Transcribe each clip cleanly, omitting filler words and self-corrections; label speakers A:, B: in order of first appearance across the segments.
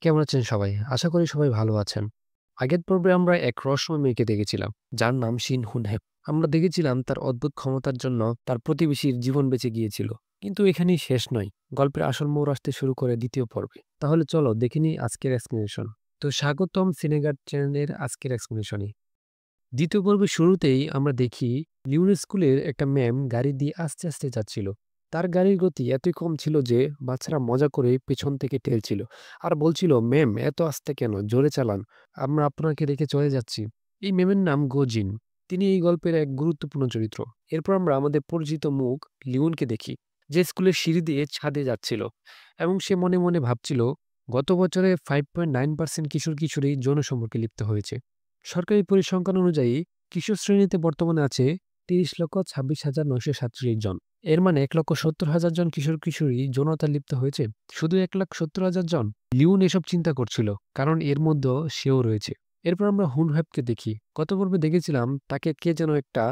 A: কেমন আছেন সবাই? আশা করি সবাই ভালো আছেন। আগের পর্বে আমরা এক রহস্যময় মেয়েকে দেখেছিলাম, যার নাম শিন হুন হ্যাপ। আমরা দেখেছিলাম তার অদ্ভুত ক্ষমতার জন্য তার প্রতিবেশীর জীবন বেঁচে গিয়েছিল। কিন্তু এখানেই শেষ নয়। গল্পের আসল মোড় আসতে শুরু করে দ্বিতীয় পর্বে। তাহলে চলো দেখে নিই আজকের এক্সপ্লেনেশন। তো স্বাগতম সিনেগার চ্যানেলের আজকের এক্সপ্লেনেশনে। দ্বিতীয় পর্বের শুরুতেই আমরা দেখি লিওন স্কুলের একটা ম্যাম গাড়ি দিয়ে আস্তে আস্তে যাচ্ছিল। তার গাড়ির গতি এতই কম ছিল যে বাচ্চারা মজা করে পেছন থেকে ঠেলছিল আর বলছিল, ম্যাম এত আস্তে কেন, জোরে চালান, আমরা আপনাকে রেখে চলে যাচ্ছি। এই ম্যামের নাম গোজিন। তিনি এই গল্পের এক গুরুত্বপূর্ণ চরিত্র। এরপর আমরা আমাদের পরিচিত মুখ লিওনকে দেখি, যে স্কুলের সিঁড়ি দিয়ে ছাদে যাচ্ছিল এবং সে মনে মনে ভাবছিল গত বছরে 5.9% কিশোর কিশোরী যৌন সম্পর্কে লিপ্ত হয়েছে। সরকারি পরিসংখ্যান অনুযায়ী কিশোর শ্রেণীতে বর্তমানে আছে ৩০,২৬,৯৩৭ জন। এর মানে ১,৭০,০০০ জন কিশোর কিশোরী যৌনতায় লিপ্ত হয়েছে। শুধু ১,৭০,০০০ জন। লিওন এসব চিন্তা করছিল, কারণ এর মধ্যে সেও রয়েছে। এরপর আমরা হুনহ্যাপকে দেখি। গত পর্বে দেখেছিলাম তাকে কে যেন একটা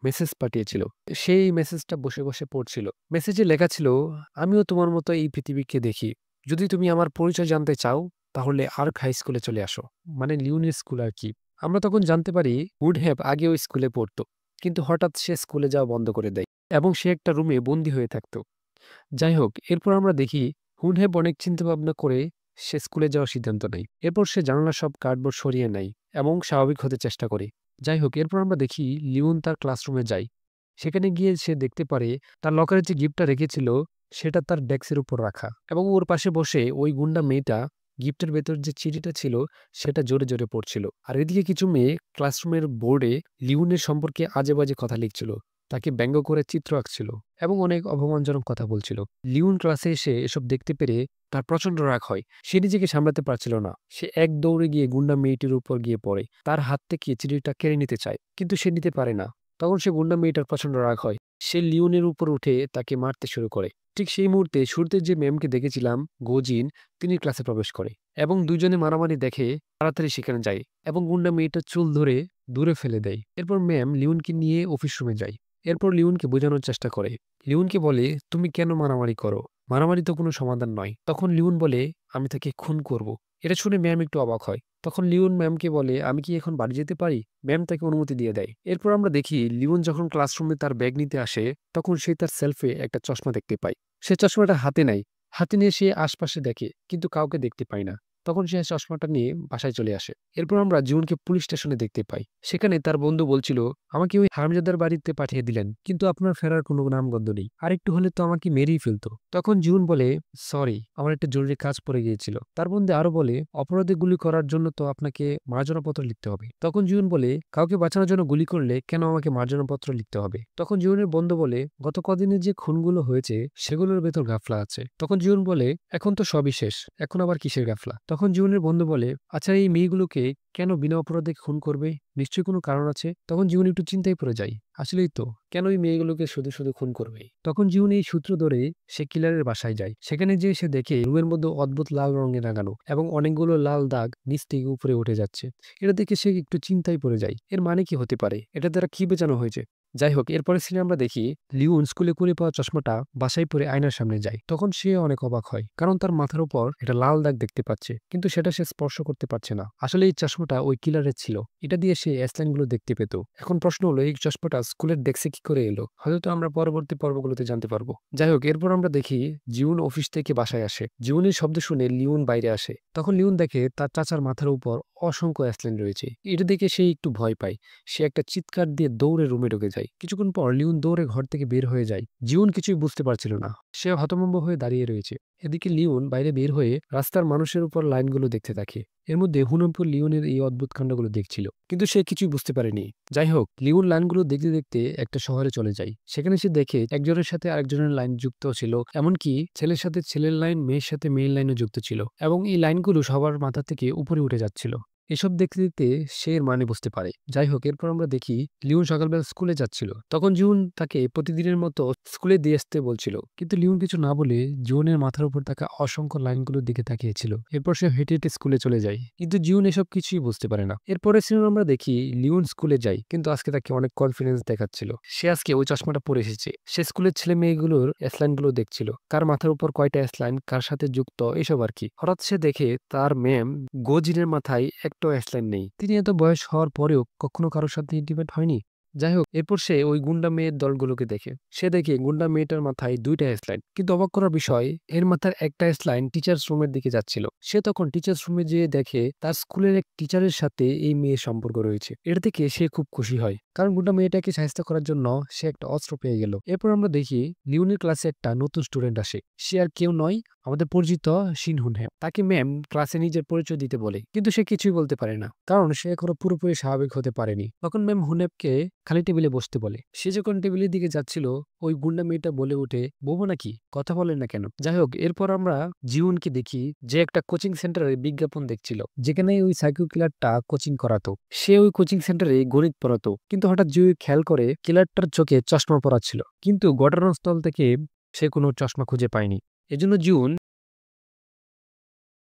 A: মেসেজ পাঠিয়েছিল। সেই মেসেজটা বসে বসে পড়ছিল। মেসেজে লেখা ছিল, আমিও তোমার মতো এই পৃথিবীকে দেখি। যদি তুমি আমার পরিচয় জানতে চাও তাহলে আর্ক হাই স্কুলে চলে আসো। মানে লিওনের স্কুল আর কি। আমরা তখন জানতে পারি উডহ্যাপ আগেও স্কুলে পড়তো, কিন্তু হঠাৎ সে স্কুলে যাওয়া বন্ধ করে দেয় এবং সে একটা রুমে বন্দী হয়ে থাকতো। যাই হোক, এরপর আমরা দেখি হুনহেপ অনেক চিন্তা ভাবনা করে সে স্কুলে যাওয়ার সিদ্ধান্ত নেয়। এরপর সে জানালার সব কার্ডবোর্ড সরিয়ে নেয় এবং স্বাভাবিক হতে চেষ্টা করে। যাই হোক, এরপর আমরা দেখি লিওন তার ক্লাসরুমে যায়। সেখানে গিয়ে সে দেখতে পারে তার লকারে যে গিফটটা রেখেছিল সেটা তার ডেস্কের উপর রাখা, এবং ওর পাশে বসে ওই গুন্ডা মেয়েটা গিফটের ভেতর যে চিঠিটা ছিল সেটা জোরে জোরে পড়ছিল। আর এদিকে কিছু মেয়ে ক্লাসরুমের বোর্ডে লিওনের সম্পর্কে আজে বাজে কথা লিখছিল, তাকে ব্যঙ্গ করে চিত্র আঁকছিল এবং অনেক অপমানজনক কথা বলছিল। লিওন ক্লাসে এসে এসব দেখতে পেরে তার প্রচন্ড রাগ হয়। সে নিজেকে সামলাতে পারছিল না। সে এক দৌড়ে গিয়ে গুন্ডা মেয়েটির উপর গিয়ে পড়ে, তার হাত থেকে চিঠিটা কেড়ে নিতে চায়, কিন্তু সে নিতে পারে না। তখন সে গুন্ডা মেয়েটার প্রচন্ড রাগ হয়। সে লিওনের উপর উঠে তাকে মারতে শুরু করে। ঠিক সেই মুহূর্তে শুরুতে যে ম্যামকে দেখেছিলাম, গোজিন, তিনি ক্লাসে প্রবেশ করে এবং দুজনে মারামারি দেখে তাড়াতাড়ি সেখানে যায় এবং গুন্ডা মেয়েটার চুল ধরে দূরে ফেলে দেয়। এরপর ম্যাম লিওনকে নিয়ে অফিস রুমে যায়। এরপর লিওনকে বোঝানোর চেষ্টা করে। লিওনকে বলে, তুমি কেন মারামারি করো? মারামারি তো কোনো সমাধান নয়। তখন লিওন বলে, আমি তাকে খুন করব। এটা শুনে ম্যাম একটু অবাক হয়। তখন লিওন ম্যামকে বলে, আমি কি এখন বাড়ি যেতে পারি? ম্যাম তাকে অনুমতি দিয়ে দেয়। এরপর আমরা দেখি লিওন যখন ক্লাসরুমে তার ব্যাগ নিতে আসে তখন সে তার সেলফে একটা চশমা দেখতে পায়। সে চশমাটা হাতে নেয়। হাতে নিয়ে সে আশপাশে দেখে, কিন্তু কাউকে দেখতে পায় না। তখন সে চশমাটা নিয়ে বাসায় চলে আসে। এরপর আমরা জিউনকে পুলিশ স্টেশনে দেখতে পাই। সেখানে তার বন্ধু বলছিল, আমাকে ওই হারামজাদার বাড়িতে পাঠিয়ে দিলেন, কিন্তু আপনার ফেরার কোনো নামগন্ধ নেই। আরেকটু হলে তো আমাকে মেরেই ফেলতো। তখন জিউন বলে, সরি, আমার একটা জরুরি কাজ পড়ে গিয়েছিল। তার বন্ধু আরো বলে, অপরাধে গুলি করার জন্য তো আপনাকে মার্জনাপত্র লিখতে হবে। তখন জিউন বলে, কাউকে বাঁচানোর জন্য গুলি করলে কেন আমাকে মার্জনাপত্র লিখতে হবে? তখন জিউনের বন্ধু বলে, গত কদিনে যে খুনগুলো হয়েছে সেগুলোর ভেতর গাফলা আছে। তখন জিউন বলে, এখন তো সবই শেষ, এখন আবার কিসের গাফলা? তখন জিউনের বন্ধু বলে, আচ্ছা এই মেয়েগুলোকে কেন বিনা অপরাধে খুন করবে? নিশ্চয়ই কোনো কারণ আছে। তখন জীবন একটু চিন্তায় পড়ে যায়। আসলেই তো, কেন এই মেয়েগুলোকে শুধু শুধু খুন করবে? তখন জীবন এই সূত্র ধরে সে কিলারের বাসায় যায়। সেখানে যেয়ে সে দেখে রুমের মধ্যে অদ্ভুত লাল রঙে রাঙানো এবং অনেকগুলো লাল দাগ নিচ থেকে উপরে উঠে যাচ্ছে। এটা দেখে সে একটু চিন্তায় পড়ে যায়। এর মানে কি হতে পারে? এটা দ্বারা কি বোঝানো হয়েছে? যাই হোক, এরপরে সিনে আমরা দেখি লিওন স্কুলে করে পাওয়া চশমাটা বাসায় পরে আয়নার সামনে যায়। তখন সে অনেক অবাক হয়, কারণ তার মাথার উপর একটা লাল দাগ দেখতে পাচ্ছে, কিন্তু সেটা সে স্পর্শ করতে পারছে না। আসলে এই চশমাটা ওই কিলারের ছিল। এটা দিয়ে সে গুলো দেখতে পেত। এখন প্রশ্ন হলো, এই চশমাটা স্কুলের ডেস্কে কি করে এলো? হয়তো আমরা পরবর্তী পর্বগুলোতে জানতে পারবো। যাই হোক, এরপর আমরা দেখি জিউন অফিস থেকে বাসায় আসে। জিউনের শব্দ শুনে লিওন বাইরে আসে। তখন লিওন দেখে তার চাচার মাথার উপর অসংখ্য অ্যাসলেন রয়েছে। এটা দেখে সে একটু ভয় পায়। সে একটা চিৎকার দিয়ে দৌড়ে রুমে ঢুকে যায়। কিছুক্ষণ পর লিওন দৌড়ে ঘর থেকে বের হয়ে যায়। জিউন কিছুই বুঝতে পারছিল না। সে হতভম্ব হয়ে দাঁড়িয়ে রয়েছে। এদিকে লিওন বাইরে বের হয়ে রাস্তার মানুষের উপর লাইনগুলো দেখতে থাকে। এর মধ্যে হুনম্পুর লিওনের এই অদ্ভুত কাণ্ডগুলো দেখছিল, কিন্তু সে কিছুই বুঝতে পারেনি। যাই হোক, লিওন লাইনগুলো দেখতে দেখতে একটা শহরে চলে যায়। সেখানে সে দেখে একজনের সাথে আরেকজনের লাইন যুক্ত ছিল, এমনকি ছেলের সাথে ছেলের লাইন, মেয়ের সাথে মেয়ের লাইনও যুক্ত ছিল, এবং এই লাইনগুলো সবার মাথা থেকে উপরে উঠে যাচ্ছিল। এসব দেখতে দেখতে সে এর মানে বুঝতে পারে। যাই হোক, এরপর আমরা দেখি লিওন সকালবেলা স্কুলে যাচ্ছিল। তখন জুন তাকে প্রতিদিনের মতো স্কুলে দিয়ে আসতে বলছিল, কিন্তু লিওন কিছু না বলে জুনের মাথার উপর থাকা অসংখ্য লাইনগুলোর দিকে তাকিয়েছিল। এরপর সে হেঁটে হেঁটে স্কুলে চলে যায়, কিন্তু জিউন এসব কিছুই বুঝতে পারে না। এরপরে সিনেমা আমরা দেখি লিওন স্কুলে যায়, কিন্তু আজকে তাকে অনেক কনফিডেন্স দেখাচ্ছিল। সে আজকে ওই চশমাটা পরে এসেছে। সে স্কুলের ছেলে মেয়েগুলোর এসলাইন গুলো দেখছিল, কার মাথার উপর কয়টা এসলাইন কার সাথে যুক্ত এসব আর কি। হঠাৎ সে দেখে তার ম্যাম গোজিনের মাথায় একটাও এসলাইন নেই। তিনি এত বয়স হওয়ার পরেও কখনো কারোর সাথে ইন্টিমেট হয়নি। যাই হোক, এরপর সে ওই গুন্ডা মেয়ের দলগুলোকে দেখে। সে দেখে গুন্ডা মেয়েটার মাথায় 2টা স্লাইন, কিন্তু অবাক করার বিষয় এর মাথার একটা স্লাইন টিচার্স রুমের দিকে যাচ্ছিল। সে তখন টিচার্স রুমে যেয়ে দেখে তার স্কুলের এক টিচারের সাথে এই মেয়ের সম্পর্ক রয়েছে। এটা দেখে সে খুব খুশি হয়, কারণ গুন্ডা মেয়েটাকে সাহায্য করার জন্য সে একটা অস্ত্র পেয়ে গেল। এরপর আমরা দেখি লিওনের ক্লাসে একটা নতুন স্টুডেন্ট আসে। সে আর কেউ নয়, আমাদের পরিচিত শিনহুন হ্যাঁ। তাকে ম্যাম ক্লাসে নিজের পরিচয় দিতে বলে, কিন্তু সে কিছুই বলতে পারে না, কারণ সে এখনো পুরোপুরি স্বাভাবিক হতে পারেনি। তখন ম্যাম হুনেপকে খালি টেবিলে বসতে বলে। সে যখন টেবিলের দিকে যাচ্ছিল, ওই গুন্ডা মেয়েটা বলে উঠে, বোবো নাকি, কথা বলেন না কেন? যাই হোক, এরপর আমরা জিউনকে দেখি যে একটা কোচিং সেন্টারে বিজ্ঞাপন দেখছিল, যেখানে ওই সাইকো কিলারটা কোচিং করাতো। সে ওই কোচিং সেন্টারে গণিত পড়াতো, কিন্তু হঠাৎ জিউ খেয়াল করে কিলারটার চোখে চশমা পরা ছিল, কিন্তু ঘটনাস্থল থেকে সে কোনো চশমা খুঁজে পায়নি। এজন্য জিউন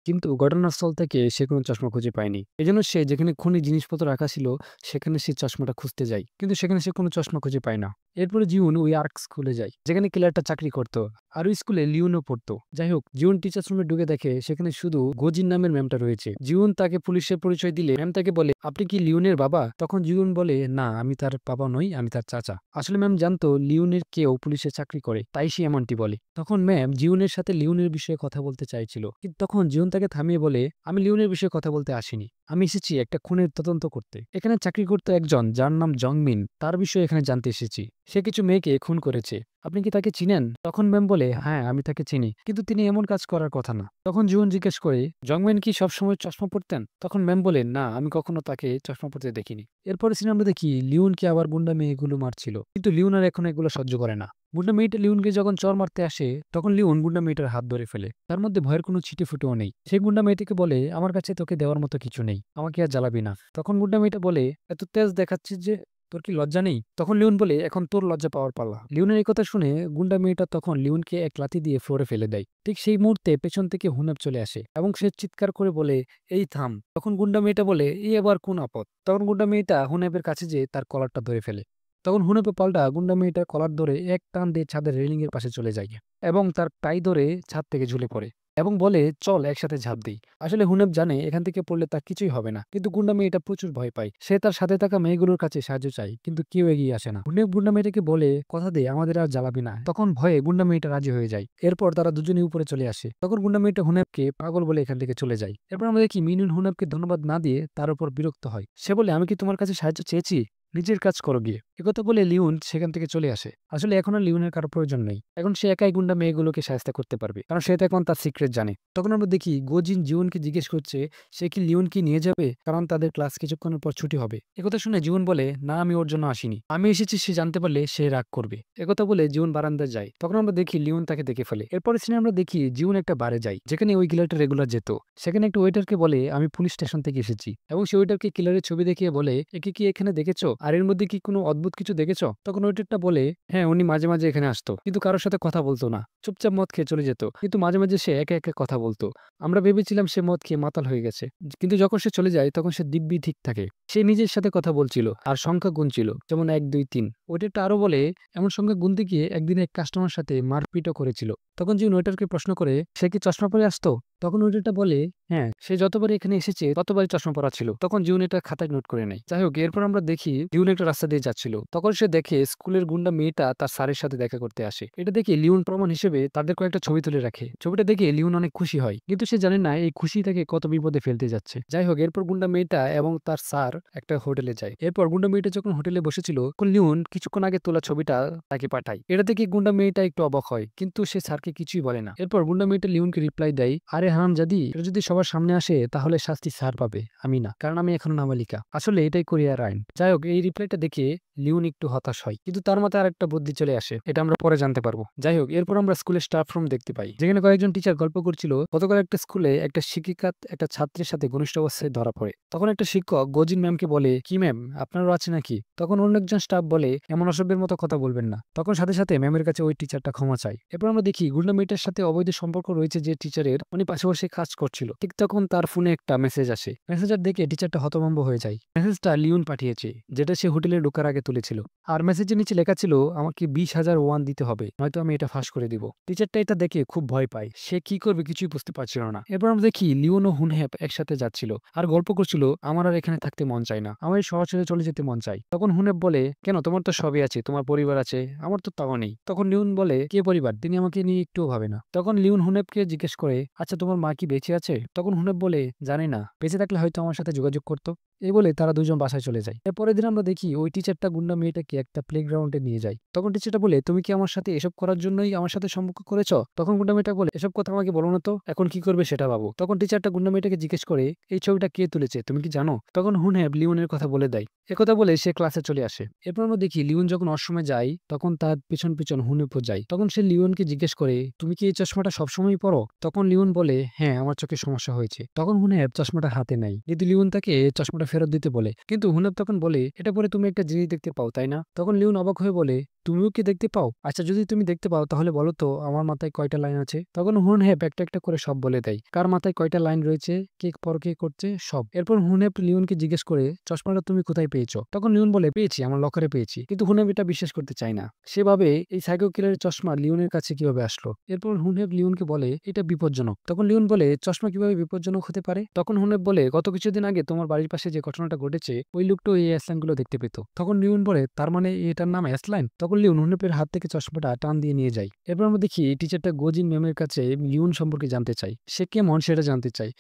A: কিন্তু ঘটনাস্থল থেকে সে কোনো চশমা খুঁজে পায়নি। এজন্য সে যেখানে খনির জিনিসপত্র রাখা ছিল সেখানে সে চশমাটা খুঁজতে যায়, কিন্তু সেখানে সে কোনো চশমা খুঁজে পায় না। এরপরে জিউন ওই আর্ক স্কুলে যায়, যেখানে কিলারটা চাকরি করত, আর ওই স্কুলে লিওনও পড়তো। যাই হোক, জিউন টিচার্স রুমে ঢুকে দেখে সেখানে শুধু গোজিন নামের ম্যামটা রয়েছে। জিউন তাকে পুলিশের পরিচয় দিলে ম্যাম তাকে বলে, আপনি কি লিওনের বাবা? তখন জিউন বলে, না, আমি তার বাবা নই, আমি তার চাচা। আসলে ম্যাম জানতো লিওনের কেউ পুলিশে চাকরি করে, তাই সে এমনটি বলে। তখন ম্যাম জিউনের সাথে লিওনের বিষয়ে কথা বলতে চাইছিল, কিন্তু তখন জিউন তাকে থামিয়ে বলে, আমি লিওনের বিষয়ে কথা বলতে আসিনি, আমি এসেছি একটা খুনের তদন্ত করতে। এখানে চাকরি করতো একজন যার নাম জংমিন, তার বিষয়ে এখানে জানতে এসেছি। সে কিছু মেয়েকে খুন করেছে, আপনি কি তাকে চিনেন? তখন ম্যাম বলে, হ্যাঁ, আমি তাকে চিনি, কিন্তু তিনি এমন কাজ করার কথা না। তখন জুন জিজ্ঞেস করে, জংমিন কি সবসময় চশমা পরতেন? তখন ম্যাম বলে, না, আমি কখনো তাকে চশমা পরতে দেখিনি। এরপরে সিনেমা দেখি লিওনকে আবার গুন্ডা মেয়েগুলো মারছিল, কিন্তু লিওন আর এখন এগুলো সহ্য করে না। গুন্ডা মেয়েটা লিওনকে যখন চর মারতে আসে, তখন লিওন গুন্ডা মেয়েটার হাত ধরে ফেলে। তার মধ্যে ভয়ের কোনো ছিটে ফুটেও নেই। সেই গুন্ডা মেয়েটিকে বলে, আমার কাছে তোকে দেওয়ার মতো কিছু নেই, আমাকে আর জ্বালাবি না। তখন গুন্ডা মেয়েটা বলে, এত তেজ দেখাচ্ছিস যে, তোর কি লজ্জা নেই? তখন লিওন বলে, এখন তোর লজ্জা পাওয়ার পালা। লিওনের এই কথা শুনে গুন্ডা মেয়েটা তখন লিওনকে এক লাথি দিয়ে ফ্লোরে ফেলে দেয়। ঠিক সেই মুহূর্তে পেছন থেকে হুনেপ চলে আসে এবং সে চিৎকার করে বলে, এই থাম। তখন গুন্ডা মেয়েটা বলে, এই আবার কোন আপদ? তখন গুন্ডা মেয়েটা হুনেপের কাছে যেয়ে তার কলারটা ধরে ফেলে। তখন হুনেপে পাল্টা গুন্ডা মেয়েটার কলার ধরে এক টান দিয়ে ছাদের রেলিং এর পাশে চলে যায় এবং তার টাই ধরে ছাদ থেকে ঝুলে পড়ে এবং বলে, চল একসাথে ঝাঁপ দিই। আসলে হুনেপ জানে এখান থেকে পড়লে তার কিছুই হবে না, কিন্তু গুন্ডা মেয়েটা প্রচুর ভয় পায়। সে তার সাথে থাকা মেয়েগুলোর কাছে সাহায্য চায়, কিন্তু কেউ এগিয়ে আসে না। হুনেপ গুন্ডা মেয়েটাকে বলে, কথা দে আমাদের আর জ্বালাবি না। তখন ভয়ে গুন্ডা মেয়েটা রাজি হয়ে যায়। এরপর তারা দুজনে উপরে চলে আসে। তখন গুন্ডা মেয়েটা হুনেপকে পাগল বলে এখান থেকে চলে যায়। এরপর আমরা দেখি মিনুন হুনেপকে ধন্যবাদ না দিয়ে তার উপর বিরক্ত হয়। সে বলে, আমি কি তোমার কাছে সাহায্য চেয়েছি? নিজের কাজ করো গিয়ে। একথা বলে লিওন সেখান থেকে চলে আসে। আসলে এখন আর লিওনের কারো প্রয়োজন নেই। এখন সে একাই গুন্ডা মেয়েগুলোকে সাহায্য করতে পারবে, কারণ সে তো এখন তার সিক্রেট জানে। তখন আমরা দেখি গোজিন জিওনকে জিজ্ঞেস করছে সে কি লিওনকে নিয়ে যাবে, কারণ তাদের ক্লাস কিছুক্ষণের পর ছুটি হবে। একথা শুনে জিওন বলে, না, আমি ওর জন্য আসিনি, আমি এসেছি সে জানতে পারলে সে রাগ করবে। একথা বলে জিওন বারান্দায় যায়। তখন আমরা দেখি লিওন তাকে দেখে ফেলে। এরপরে সিনে আমরা দেখি জিওন একটা বারে যায়, যেখানে ওই কিলারটা রেগুলার যেত। সেখানে একটা ওয়েটারকে বলে, আমি পুলিশ স্টেশন থেকে এসেছি, এবং সে ওয়েটারকে কিলারের ছবি দেখিয়ে বলে, একে কি এখানে দেখেছো, আর এর মধ্যে কি কোনো অদ্ভুত কিছু দেখেছো? তখন ওয়েটারটা বলে, হ্যাঁ, উনি মাঝে মাঝে এখানে আসতো, কিন্তু কারোর সাথে কথা বলতো না, চুপচাপ মদ খেয়ে চলে যেত, কিন্তু মাঝে মাঝে সে একা একা কথা বলতো। আমরা ভেবেছিলাম সে মদ খেয়ে মাতাল হয়ে গেছে, কিন্তু যখন সে চলে যায় তখন সে দিব্যি ঠিক থাকে। সে নিজের সাথে কথা বলছিল আর সংখ্যা গুনছিল, যেমন 1 2 3। ওয়েটারটা আরো বলে, এমন সংখ্যা গুনতে গিয়ে একদিন এক কাস্টমার সাথে মারপিটও করেছিল। তখন যে ওয়েটারকে প্রশ্ন করে, সে কি চশমা পরে আসতো? তখন ওয়েটারটা বলে, হ্যাঁ, সে যতবার এখানে এসেছে ততবারই চশমা পরা ছিল। তখন জিউন এটা খাতায় নোট করে নেয়। যাই হোক, এরপর আমরা দেখি লিওন একটা রাস্তা দিয়ে যাচ্ছিল। তখন সে দেখে স্কুলের গুন্ডা মেয়েটা তার স্যারের সাথে দেখা করতে আসে। এটা দেখে লিওন প্রমাণ হিসেবে তাদের কয়েকটা ছবি তুলে রাখে। ছবিটা দেখে লিওন অনেক খুশি হয়, কিন্তু সে জানে না এই খুশি তাকে কত বিপদে ফেলতে যাচ্ছে। যাই হোক, এরপর গুন্ডা মেয়েটা এবং তার স্যার একটা হোটেলে যায়। এরপর গুন্ডা মেয়েটা যখন হোটেলে বসেছিল, তখন লিওন কিছুক্ষণ আগে তোলা ছবিটা তাকে পাঠায়। এটা দেখে গুন্ডা মেয়েটা একটু অবাক হয়, কিন্তু সে স্যারকে কিছুই বলে না। এরপর গুন্ডা মেয়েটা লিওনকে রিপ্লাই দেয়, আরে হারামজাদি, এটা যদি সবার সামনে আসে তাহলে শাস্তি স্যার পাবে, আমি না, কারণ আমি এখনো নাবালিকা। আসলে এটাই কোরিয়ার আইন। যাই হোক, এই রিপ্লাইটা দেখে লিওন একটু হতাশ হয়, কিন্তু তার মাথায় আরেকটা বুদ্ধি চলে আসে, এটা আমরা পরে জানতে পারবো। যাই হোক, এরপর আমরা স্কুলের স্টাফ রুম দেখতে পাই, যেখানে কয়েকজন টিচার গল্প করছিল গতকাল একটা স্কুলে একটা শিক্ষিকা একটা ছাত্রের সাথে ঘনিষ্ঠ অবস্থায় ধরা পড়ে। তখন একটা শিক্ষক গজিন ম্যামকে বলে, কি ম্যাম, আপনারও আছে নাকি? তখন অন্য একজন স্টাফ বলে, এমন অসভ্যের মতো কথা বলবেন না। তখন সাথে সাথে ম্যামের কাছে ওই টিচারটা ক্ষমা চায়। এরপর আমরা দেখি গুন্ডা মেয়েটার সাথে অবৈধ সম্পর্ক রয়েছে যে টিচারের, উনি পাশাপাশি কাজ করছিল। ঠিক তখন তার ফোনে একটা মেসেজ আসে। মেসেজার দেখে টিচারটা হতভম্ব হয়ে যায়। মেসেজটা লিওন পাঠিয়েছে, যেটা সে হোটেলে ঢোকার আগে তুলেছিল। আর মেসেজের নিচে লেখা ছিল, আমাকে 20,000 ওয়ান দিতে হবে, নয়তো আমি এটা ফাঁস করে দিব। টিচারটা এটা দেখে খুব ভয় পায়, সে কি করবে কিছুই বুঝতে পারছিল না। এরপর আমরা দেখি লিওন ও হুনহেপ একসাথে যাচ্ছিল আর গল্প করছিল, আমার আর এখানে থাকতে মন চায় না, আমার এই শহর ছেড়ে চলে যেতে মন চাই। তখন হুনেপ বলে, কেন, তোমার তো সবই আছে, তোমার পরিবার আছে, আমার তো তাও নেই। তখন লিওন বলে, কে পরিবার, তিনি আমাকে নিয়ে একটুও ভাবে না। তখন লিওন হুনেপকে জিজ্ঞেস করে, আচ্ছা তোমার মা কি বেঁচে আছে? তখন হুনেপ বলে, জানি না, বেঁচে থাকলে হয়তো আমার সাথে যোগাযোগ করতো। এই বলে তারা দুজন বাসায় চলে যায়। এরপরের দিন আমরা দেখি ওই টিচারটা গুন্ডা মেয়েটাকে একটা প্লেগ্রাউন্ডে নিয়ে যায়। তখন টিচারটা বলে, তুমি কি আমার সাথে এসব করার জন্যই আমার সাথে সম্পর্ক করেছ? তখন গুন্ডা মেয়েটা বলে, এসব কথা আমাকে বলো না তো, এখন কি করবে সেটা ভাবো। তখন টিচারটা গুন্ডা মেয়েটাকে জিজ্ঞেস করে, এই ছবিটা কে তুলেছে তুমি কি জানো? তখন হুনহেব লিওনের কথা বলে দেয়। একথা বলে সে ক্লাসে চলে আসে। এরপর আমরা দেখি লিওন যখন অসময়ে যায় তখন তার পিছন পিছন হুনেপও যায়। তখন সে লিওনকে জিজ্ঞেস করে, তুমি কি এই চশমাটা সবসময় পরো? তখন লিওন বলে, হ্যাঁ, আমার চোখে সমস্যা হয়েছে। তখন হুনেপ চশমাটা হাতে নেয়, কিন্তু লিওন তাকে চশমাটা ফেরত দিতে বলে। কিন্তু হুনেপ তখন বলে, এটা পরে তুমি একটা জিনিস দেখতে পাও, তাই না? তখন লিওন অবাক হয়ে বলে, তুমিও কি দেখতে পাও? আচ্ছা, যদি তুমি দেখতে পাও তাহলে বলো তো আমার মাথায় কয়টা লাইন আছে? তখন হুনহেপ একটা একটা করে সব বলে দেয়, কার মাথায় কয়টা লাইন রয়েছে, কে পর কে করছে, সব। এরপর হুনহেপ লিওনকে জিজ্ঞেস করে, চশমাটা তুমি কোথায় পেয়েছো? তখন লিওন বলে, পেয়েছি, আমার লকারে পেয়েছি। কিন্তু হুনহেপ এটা বিশ্বাস করতে চায় না। সেভাবে এই সাইকো কিলারের চশমা লিওনের কাছে কিভাবে আসলো? এরপর হুনহেপ লিওনকে বলে, এটা বিপজ্জনক। তখন লিওন বলে, চশমা কিভাবে বিপজ্জনক হতে পারে? তখন হুনহেপ বলে, গত কিছুদিন আগে তোমার বাড়ির পাশে যে ঘটনাটা ঘটেছে, ওই লোকটা এই অ্যাসলাইনগুলো দেখতে পেত। তখন লিওন বলে, তার মানে এটার নাম অ্যাসলাইন? তখন লিওন হুনহেপের হাত থেকে চশমাটা টান দিয়ে নিয়ে যায়। এরপর আমরা দেখি টিচারটা গোজিন ম্যামের কাছে লিওন সম্পর্কে জানতে চাই, সে কেমন সেটা জানতে চাই।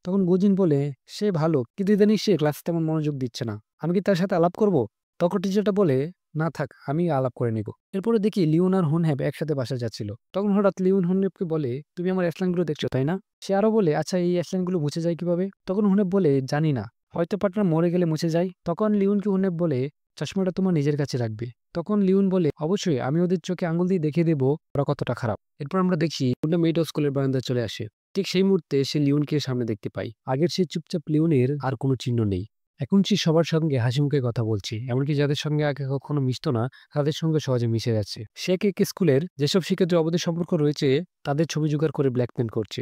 A: তখন গোজিন বলে, সে ভালো, কিন্তু ইদানিং সে ক্লাসে তেমন মনোযোগ দিচ্ছে না, আমি কি তার সাথে আলাপ করব? তখন টিচারটা বলে, না থাক, আমি আলাপ করে নিব। এরপরে দেখি লিওন আর হুনহেপ একসাথে বাসা যাচ্ছিল। তখন হঠাৎ লিওন হুনহেপকে বলে, তুমি আমার অ্যাসলাইনগুলো দেখছো তাই না? সে আরো বলে, আচ্ছা এই অ্যাসলাইনগুলো মুছে যায় কিভাবে? তখন হুনহেপ বলে, জানি না, হয়তো পার্টনার মরে গেলে মুছে যায়। তখন লিওনকে হুনহেপ বলে, চশমাটা তোমার নিজের কাছে রাখবে। তখন লিওন বলে, অবশ্যই, আমি ওদের চোখে আঙুল দিয়ে দেখিয়ে দেবো ওরা কতটা খারাপ। এরপর আমরা দেখি গুন্ডা মেয়েটাও স্কুলের বারান্দায় চলে আসে। ঠিক সেই মুহূর্তে সে লিওনকে সামনে দেখতে পাই। আগের সেই চুপচাপ লিওনের আর কোনো চিহ্ন নেই। এখন সে সবার সঙ্গে হাসি মুখে কথা বলছে, এমনকি যাদের সঙ্গে আগে কখনো মিশতো না তাদের সঙ্গে সহজে মিশে যাচ্ছে। সে একে একে স্কুলের যেসব শিক্ষার্থীর অবৈধ সম্পর্ক রয়েছে তাদের ছবি জোগাড় করে ব্ল্যাকমেল করছে।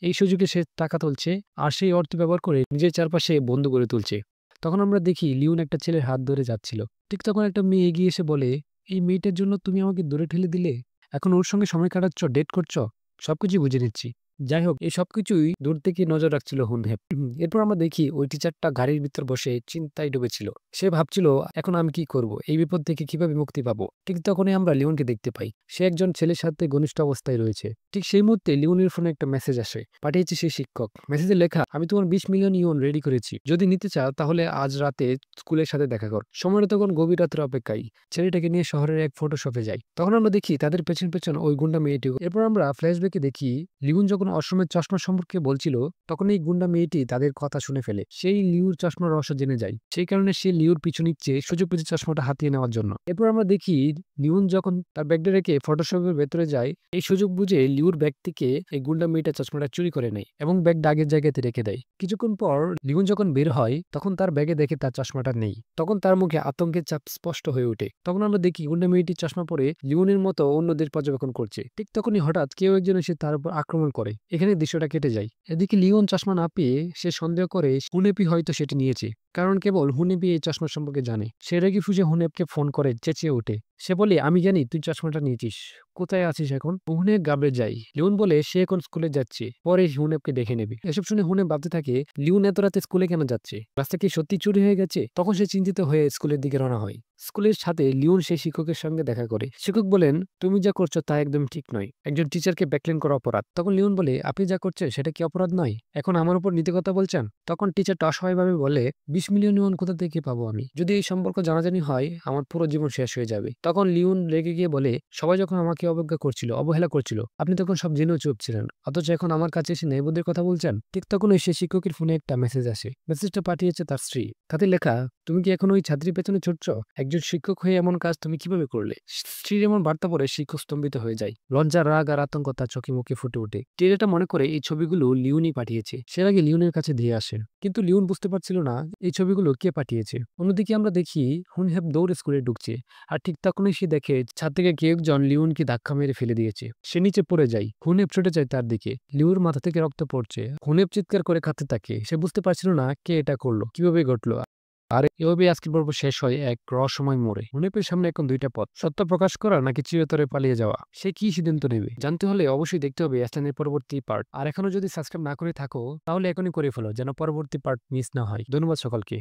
A: এই সুযোগে সে টাকা তুলছে আর সেই অর্থ ব্যবহার করে নিজের চারপাশে বন্ধু গড়ে তুলছে। তখন আমরা দেখি লিওন একটা ছেলের হাত ধরে যাচ্ছিল। ঠিক তখন একটা মেয়ে এগিয়ে এসে বলে, এই মেয়েটার জন্য তুমি আমাকে দূরে ঠেলে দিলে, এখন ওর সঙ্গে সময় কাটাচ্ছ, ডেট করছো, সবকিছু বুঝে নিচ্ছি। যাই হোক, এই সবকিছুই দূর থেকে নজর রাখছিল হুনহেপ। এরপর আমরা দেখি ওই টিচারটা গাড়ির ভিতর বসে চিন্তায় ডুবেছিল। সে ভাবছিল, এখন আমি কি করব, এই বিপদ থেকে কিভাবে মুক্তি পাবো। ঠিক তখনই আমরা লিওনকে দেখতে পাই, সে একজন ছেলের সাথে ঘনিষ্ঠ অবস্থায় রয়েছে। ঠিক সেই মুহূর্তে লিওনের ফোনে একটা মেসেজ আসে, পাঠিয়েছে সেই শিক্ষক। মেসেজে লেখা, আমি তোমার 20 মিলিয়ন ইওন রেডি করেছি, যদি নিতে চাও তাহলে আজ রাতে স্কুলের সাথে দেখা কর। সময়টা তখন গভীর রাতের অপেক্ষায় ছেলেটাকে নিয়ে শহরের এক ফটো শপে যাই। তখন আমরা দেখি তাদের পেছন পেছন ওই গুন্ডা মেয়েটি। এরপর আমরা ফ্ল্যাশব্যাকে দেখি লিওন যখন অসমের চশমা সম্পর্কে বলছিল তখন এই গুন্ডা মেয়েটি তাদের কথা শুনে ফেলে, সেই লিউর চশমার রহস্য জেনে যায়। সেই কারণে সে লিউর পিছু নিচ্ছে সুযোগ পেতে চশমাটা হাতিয়ে নেওয়ার জন্য। এরপর আমরা দেখি লিওন যখন তার ব্যাগটা রেখে ফটোশপের ভেতরে যায়, এই সুযোগ বুঝে লিউর ব্যাগ থেকে এই গুন্ডা মেয়েটা চশমাটা চুরি করে নেয় এবং ব্যাগটা আগের জায়গাতে রেখে দেয়। কিছুক্ষণ পর লিওন যখন বের হয় তখন তার ব্যাগে দেখে তার চশমাটা নেই। তখন তার মুখে আতঙ্কের চাপ স্পষ্ট হয়ে ওঠে। তখন আমরা দেখি গুন্ডা মেয়েটি চশমা পরে লিওনের মতো অন্যদের পর্যবেক্ষণ করছে। ঠিক তখনই হঠাৎ কেউ একজন এসে তার উপর আক্রমণ করে। এখানে দৃশ্যটা কেটে যায়। এদিকে লিওন চশমা না পেয়ে সে সন্দেহ করে হুনেপি হয়তো সেটি নিয়েছে, কারণ কেবল হুনেপি এই চশমা সম্পর্কে জানে। সে রেগে ফুসে হুনেপকে ফোন করে চেঁচিয়ে ওঠে। সে বলে, আমি জানি তুই চশমাটা নিয়েছিস, কোথায় আছিস এখন? হুনেপ গাবড়ে যায়। লিওন বলে সে এখন স্কুলে যাচ্ছে, পরে হুনেপকে দেখে নেবে। এসব শুনে হুনেপ ভাবতে থাকে, লিওন এত রাতে স্কুলে কেন যাচ্ছে, রাস্তা কি সত্যি চুরি হয়ে গেছে? তখন সে চিন্তিত হয়ে স্কুলের দিকে রওনা হয়। স্কুলের সাথে লিওন সেই শিক্ষকের সঙ্গে দেখা করে। শিক্ষক বলেন, তুমি যা করছো তা একদম ঠিক নয়, একজন টিচারকে ব্যাকলেন করা অপরাধ। তখন লিওন বলে, আপনি যা করছেন সেটা কি অপরাধ নয়? এখন আমার উপর নীতি কথা বলছেন? তখন টিচারটা অসহায়ভাবে বলে, 20 মিলিয়ন ইউন কোথা থেকে পাবো আমি? যদি এই সম্পর্ক জানাজানি হয় আমার পুরো জীবন শেষ হয়ে যাবে। তখন লিওন রেগে গিয়ে বলে, সবাই যখন আমাকে অবহেলা করছিল, আপনি তখন সব জেনেও চুপ ছিলেন। অথচ এখন আমার কাছে এসে ন্যায়বোধের কথা বলছেন। ঠিক তখনই সে শিক্ষকের ফোনে একটা মেসেজ আসে। মেসেজটা পাঠিয়েছে তার স্ত্রী। তাতে লেখা, তুমি কি এখন ওই ছাত্রীর পেছনে ছুটছ? একজন শিক্ষক হয়ে এমন কাজ তুমি কিভাবে করলে? স্ত্রীর এমন বার্তা পড়ে শিক্ষক স্তম্ভিত হয়ে যায়। লজ্জা, রাগ আর আতঙ্ক তার চোখে মুখে ফুটে ওঠে। টেরেটা মনে করে এই ছবিগুলো লিওনই পাঠিয়েছে। সে আগে লিওনের কাছে দিয়ে আসে, কিন্তু লিওন বুঝতে পারছিল না এই ছবিগুলো কে পাঠিয়েছে। অন্যদিকে আমরা দেখি হুনহেপ দৌড়ে স্কুলে ঢুকছে, আর ঠিক তখনই সে দেখে ছাদ থেকে কেউ একজন লিওনকে ধাক্কা মেরে ফেলে দিয়েছে। সে নিচে পড়ে যায়। হুনহেপ ছুটে যায় তার দিকে। লিওর মাথা থেকে রক্ত পড়ছে। হুনহেপ চিৎকার করে কাঁদতে থাকে। সে বুঝতে পারছিল না কে এটা করলো, কিভাবে ঘটলো। আর এভাবে আজকের পর্ব শেষ হয় এক রহস্যময় মোড়ে। হুনেপের সামনে এখন দুইটা পথ, সত্য প্রকাশ করা নাকি চিরতরে পালিয়ে যাওয়া। সে কি সিদ্ধান্ত নেবে জানতে হলে অবশ্যই দেখতে হবে অ্যাসলানের পরবর্তী পার্ট। আর এখনো যদি সাবস্ক্রাইব না করে থাকো তাহলে এখনই করে ফেলো, যেন পরবর্তী পার্ট মিস না হয়। ধন্যবাদ সকলকে।